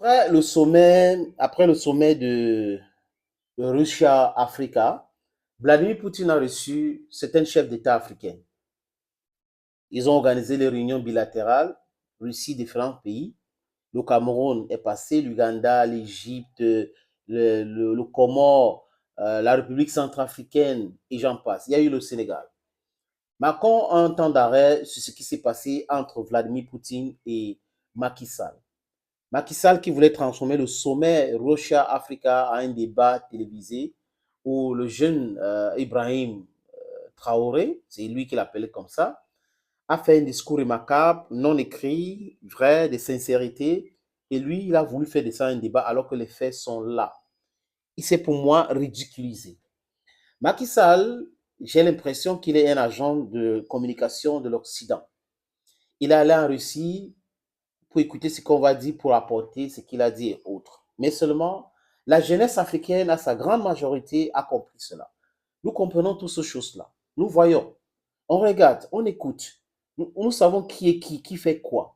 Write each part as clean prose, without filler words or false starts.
après le sommet de Russia-Africa, Vladimir Poutine a reçu certains chefs d'État africains. Ils ont organisé les réunions bilatérales, Russie, différents pays. Le Cameroun est passé, l'Ouganda, l'Égypte, le Comore, la République centrafricaine, et j'en passe. Il y a eu le Sénégal. Macron a un temps d'arrêt sur ce qui s'est passé entre Vladimir Poutine et Macky Sall. Macky Sall qui voulait transformer le sommet Russia-Africa en un débat télévisé où le jeune Ibrahim Traoré, c'est lui qui l'appelait comme ça, a fait un discours remarquable, non écrit, vrai, de sincérité. Et lui, il a voulu faire de ça un débat alors que les faits sont là. Il s'est pour moi ridiculisé. Macky Sall, j'ai l'impression qu'il est un agent de communication de l'Occident. Il est allé en Russie pour écouter ce qu'on va dire, pour apporter ce qu'il a dit et autres. Mais seulement, la jeunesse africaine, à sa grande majorité, a compris cela. Nous comprenons toutes ces choses-là. Nous voyons, on regarde, on écoute. Nous savons qui est qui fait quoi.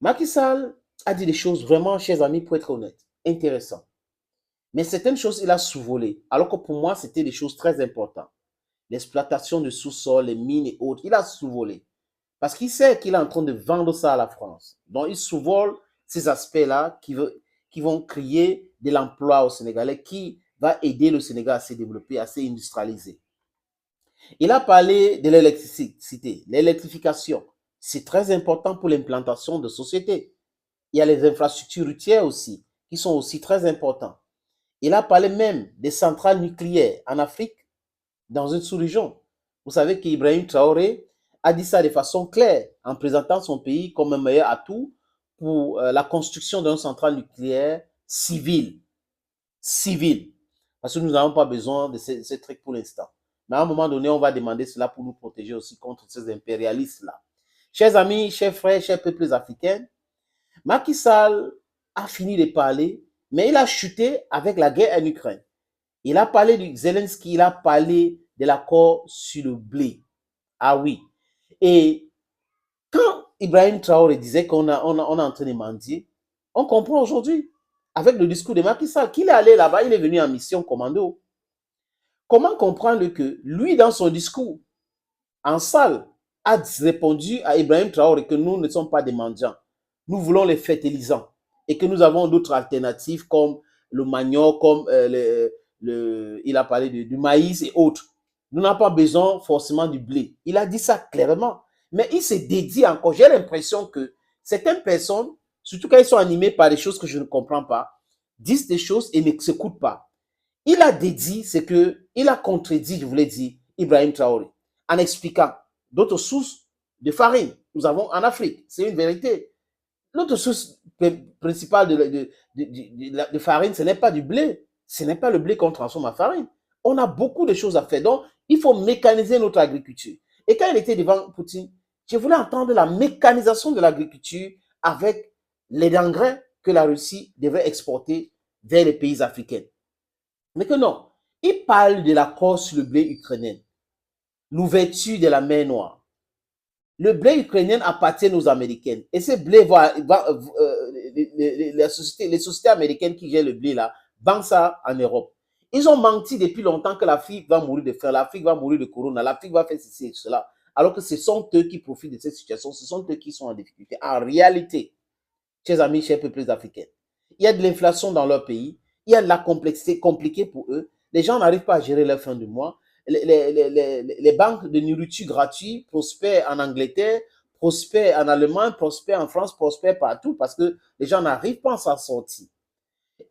Macky Sall a dit des choses vraiment, chers amis, pour être honnête, intéressantes. Mais certaines choses, il a sous-volé. Alors que pour moi, c'était des choses très importantes. L'exploitation de sous-sol, les mines et autres, il a sous-volé. Parce qu'il sait qu'il est en train de vendre ça à la France. Donc, il sous-vole ces aspects-là qui vont créer de l'emploi au Sénégalais, qui va aider le Sénégal à se développer, à s'industrialiser. Il a parlé de l'électricité, l'électrification. C'est très important pour l'implantation de sociétés. Il y a les infrastructures routières aussi, qui sont aussi très importantes. Il a parlé même des centrales nucléaires en Afrique, dans une sous-région. Vous savez qu'Ibrahim Traoré a dit ça de façon claire, en présentant son pays comme un meilleur atout pour la construction d'une centrale nucléaire civile. Civile. Parce que nous n'avons pas besoin de ces trucs pour l'instant. Mais à un moment donné, on va demander cela pour nous protéger aussi contre ces impérialistes-là. Chers amis, chers frères, chers peuples africains, Macky Sall a fini de parler, mais il a chuté avec la guerre en Ukraine. Il a parlé de Zelensky, il a parlé de l'accord sur le blé. Ah oui. Et quand Ibrahim Traoré disait qu'on est en train de mendier, on comprend aujourd'hui, avec le discours de Macky Sall, qu'il est allé là-bas, il est venu en mission commando. Comment comprendre que lui, dans son discours, en salle, a répondu à Ibrahim Traoré que nous ne sommes pas des mendiants. Nous voulons les fertilisants et que nous avons d'autres alternatives comme le manioc, comme il a parlé du maïs et autres. Nous n'avons pas besoin forcément du blé. Il a dit ça clairement. Mais il s'est dédié encore. J'ai l'impression que certaines personnes, surtout quand ils sont animés par des choses que je ne comprends pas, disent des choses et ne s'écoutent pas. Il a dédié ce que, il a contredit, je voulais dire, Ibrahim Traoré, en expliquant d'autres sources de farine. Nous avons en Afrique, c'est une vérité. L'autre source principale de farine, ce n'est pas du blé. Ce n'est pas le blé qu'on transforme en farine. On a beaucoup de choses à faire. Donc, il faut mécaniser notre agriculture. Et quand il était devant Poutine, je voulais entendre la mécanisation de l'agriculture avec les engrais que la Russie devait exporter vers les pays africains. Mais que non, il parle de l'accord sur le blé ukrainien, l'ouverture de la mer Noire. Le blé ukrainien appartient aux Américaines. Et ce blé les sociétés américaines qui gèrent le blé là, vendent ça en Europe. Ils ont menti depuis longtemps que l'Afrique va mourir de faim, l'Afrique va mourir de corona, l'Afrique va faire ceci et cela. Alors que ce sont eux qui profitent de cette situation, ce sont eux qui sont en difficulté. En réalité, chers amis, chers peuples africains, il y a de l'inflation dans leur pays, il y a de la complexité compliquée pour eux. Les gens n'arrivent pas à gérer leur fin de mois. Les banques de nourriture gratuite prospèrent en Angleterre, prospèrent en Allemagne, prospèrent en France, prospèrent partout parce que les gens n'arrivent pas à s'en sortir.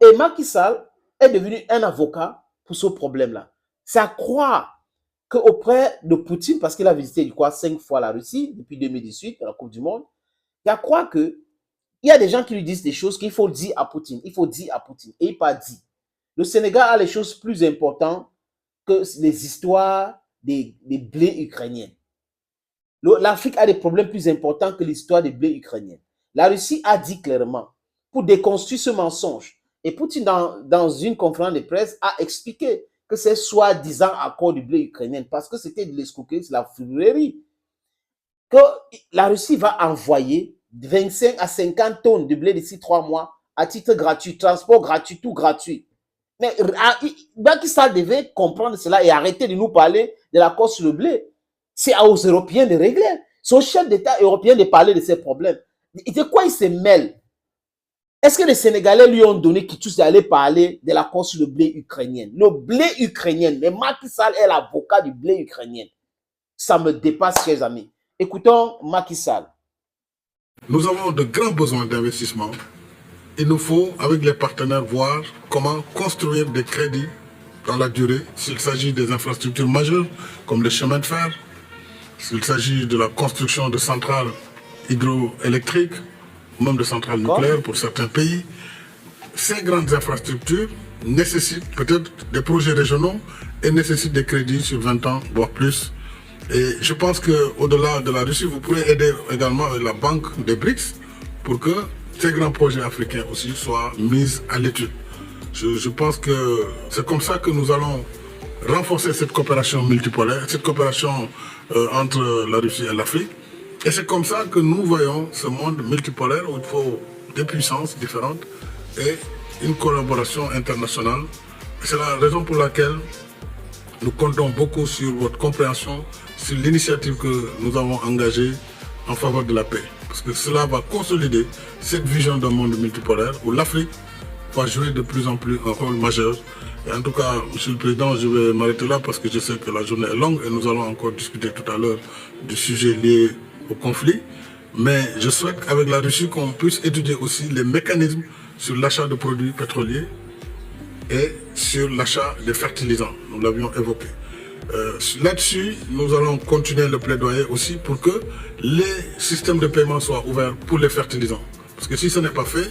Et Macky Sall est devenu un avocat pour ce problème-là. C'est à croire qu'auprès de Poutine, parce qu'il a visité, je crois, 5 fois la Russie depuis 2018, à la Coupe du Monde, il y a croire que il y a des gens qui lui disent des choses qu'il faut dire à Poutine. Il faut dire à Poutine. Et il pas dit. Le Sénégal a les choses plus importantes que les histoires des blés ukrainiens. L'Afrique a des problèmes plus importants que l'histoire des blés ukrainiens. La Russie a dit clairement, pour déconstruire ce mensonge, et Poutine, dans une conférence de presse, a expliqué que c'est soi-disant accord du blé ukrainien, parce que c'était de l'escroquerie, c'est la fourrerie, que la Russie va envoyer 25 à 50 tonnes de blé d'ici 3 mois à titre gratuit, transport gratuit, tout gratuit. Mais Macky Sall devait comprendre cela et arrêter de nous parler de l'accord sur le blé. C'est aux Européens de régler. C'est au chef d'État européen de parler de ces problèmes. De quoi il se mêle? Est-ce que les Sénégalais lui ont donné qu'ils tous d'aller parler de l'accord sur le blé ukrainien? Le blé ukrainien, mais Macky Sall est l'avocat du blé ukrainien. Ça me dépasse, chers amis. Écoutons Macky Sall. Nous avons de grands besoins d'investissement. Il nous faut, avec les partenaires, voir comment construire des crédits dans la durée, s'il s'agit des infrastructures majeures, comme les chemins de fer, s'il s'agit de la construction de centrales hydroélectriques, ou même de centrales nucléaires pour certains pays. Ces grandes infrastructures nécessitent peut-être des projets régionaux et nécessitent des crédits sur 20 ans, voire plus. Et je pense qu'au-delà de la Russie, vous pourrez aider également la banque des BRICS pour que ces grands projets africains aussi soient mis à l'étude. Je pense que c'est comme ça que nous allons renforcer cette coopération multipolaire, cette coopération entre la Russie et l'Afrique. Et c'est comme ça que nous voyons ce monde multipolaire où il faut des puissances différentes et une collaboration internationale. C'est la raison pour laquelle nous comptons beaucoup sur votre compréhension, sur l'initiative que nous avons engagée en faveur de la paix. Parce que cela va consolider cette vision d'un monde multipolaire où l'Afrique va jouer de plus en plus un rôle majeur. Et en tout cas, Monsieur le Président, je vais m'arrêter là parce que je sais que la journée est longue et nous allons encore discuter tout à l'heure du sujet lié au conflit. Mais je souhaite avec la Russie qu'on puisse étudier aussi les mécanismes sur l'achat de produits pétroliers et sur l'achat des fertilisants. Nous l'avions évoqué. Là-dessus, nous allons continuer le plaidoyer aussi pour que les systèmes de paiement soient ouverts pour les fertilisants. Parce que si ce n'est pas fait,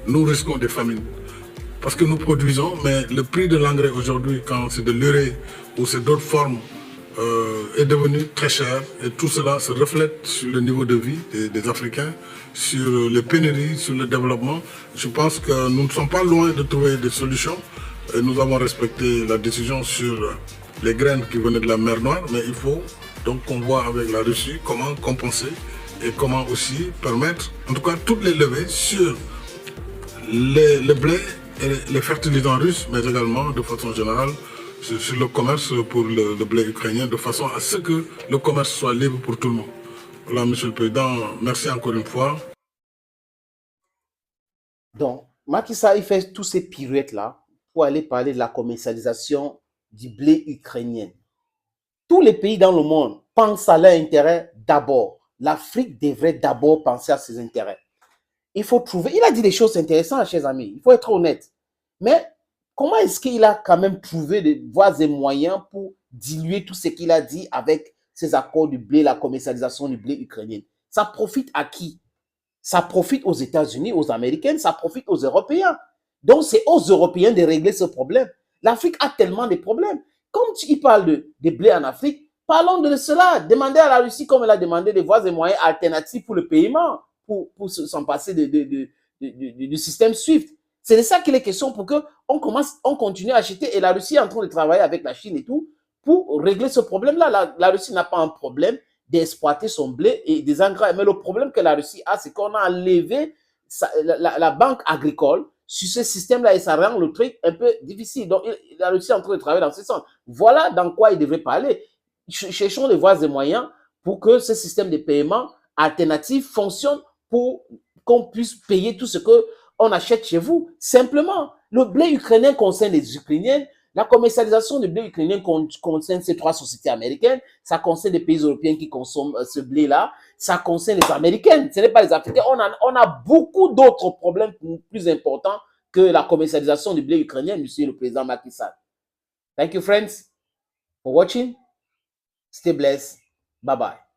nous risquons des famines. Parce que nous produisons, mais le prix de l'engrais aujourd'hui, quand c'est de l'urée ou c'est d'autres formes, est devenu très cher. Et tout cela se reflète sur le niveau de vie des Africains, sur les pénuries, sur le développement. Je pense que nous ne sommes pas loin de trouver des solutions. Et nous avons respecté la décision sur les graines qui venaient de la mer Noire, mais il faut donc qu'on voit avec la Russie comment compenser et comment aussi permettre, en tout cas toutes les levées sur le blé et les fertilisants russes, mais également de façon générale sur le commerce pour le blé ukrainien, de façon à ce que le commerce soit libre pour tout le monde. Voilà, Monsieur le Président, merci encore une fois. Donc, Macky Sall, il fait tous ces pirouettes-là pour aller parler de la commercialisation du blé ukrainien. Tous les pays dans le monde pensent à leurs intérêts d'abord. L'Afrique devrait d'abord penser à ses intérêts. Il faut trouver, il a dit des choses intéressantes, chers amis, il faut être honnête. Mais comment est-ce qu'il a quand même trouvé des voies et moyens pour diluer tout ce qu'il a dit avec ces accords du blé, la commercialisation du blé ukrainien? Ça profite à qui? Ça profite aux États-Unis, aux Américains, ça profite aux Européens. Donc, c'est aux Européens de régler ce problème. L'Afrique a tellement de problèmes. Comme il parle de blé en Afrique, parlons de cela. Demandez à la Russie, comme elle a demandé, des voies et moyens alternatifs pour le paiement, pour s'en passer du système SWIFT. C'est de ça qu'il est question pour qu'on continue à acheter. Et la Russie est en train de travailler avec la Chine et tout pour régler ce problème-là. La Russie n'a pas un problème d'exploiter son blé et des engrais. Mais le problème que la Russie a, c'est qu'on a enlevé la banque agricole sur ce système-là et ça rend le truc un peu difficile. Donc, la Russie est en train de travailler dans ce sens. Voilà dans quoi il devrait parler. Cherchons les voies et moyens pour que ce système de paiement alternatif fonctionne pour qu'on puisse payer tout ce qu'on achète chez vous. Simplement, le blé ukrainien concerne les Ukrainiens. La commercialisation du blé ukrainien concerne ces 3 sociétés américaines. Ça concerne les pays européens qui consomment ce blé-là. Ça concerne les Américains. Ce n'est pas les Africains. On a beaucoup d'autres problèmes plus importants que la commercialisation du blé ukrainien, monsieur le président Macky Sall. Thank you, friends, for watching. Stay blessed. Bye-bye.